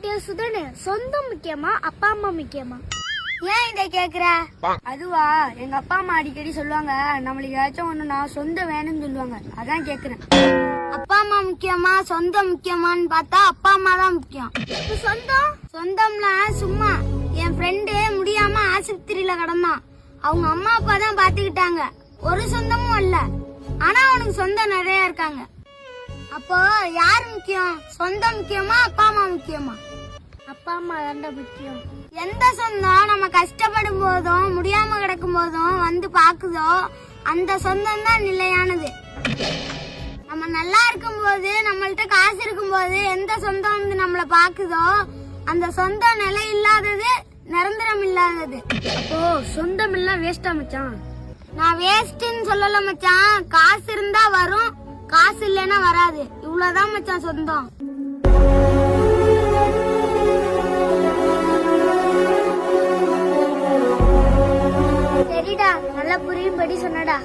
முக்கியம் சுதனே? சொந்தம் முக்கியமா அப்பா அம்மா முக்கியமா? ஏன் இதை கேக்குற? அதுவா, எங்க அப்பா அம்மா அடிக்கடி சொல்லுவாங்க, நம்மளுக்கு ஏதாச்சும் ஒண்ணுனா சொந்தம் வேணும்னு சொல்லுவாங்க. அதான் கேக்குறேன். அப்பா அம்மா முக்கியமா சொந்தம் முக்கியமான்னு பார்த்தா அப்பா அம்மா தான் முக்கியம். சொந்தம் சொந்தம்லாம் சும்மா. என் ஃப்ரெண்டு முடியாம ஆஸ்பத்திரியில கிடந்தான். அவங்க அம்மா அப்பா தான் பாத்துக்கிட்டாங்க. ஒரு சொந்தமும் இல்ல. ஆனா அவனுக்கு சொந்தம் நிறைய இருக்காங்க. அப்போ யாரு முக்கியம்? சொந்தம் முக்கியமா அப்பா அம்மா முக்கியமா? அப்பா அம்மா தான்டா முக்கியம். எந்த சொந்தம் நம்ம கஷ்டப்படும் போதும் முடியாம கிடக்கும் போதும் வந்து பாக்குதோ அந்த சொந்தம் தான் நிலையானது. நம்ம நல்லா இருக்கும் போது, நம்மள்ட்ட காசு இருக்கும் போது எந்த சொந்தம் வந்து நம்மள பாக்குதோ அந்த சொந்தம் நிலை இல்லாதது, நிரந்தரம் இல்லாதது. அப்போ சொந்தம் எல்லாம் வேஸ்டா மச்சான்? நான் வேஸ்ட்னு சொல்லல மச்சான். காசு இருந்தா வரும், காசு இல்லைன்னா வராது. இவ்வளவுதான் மச்சான் சொந்தம். சரிடா, நல்லா புரியும்படி சொன்னடா.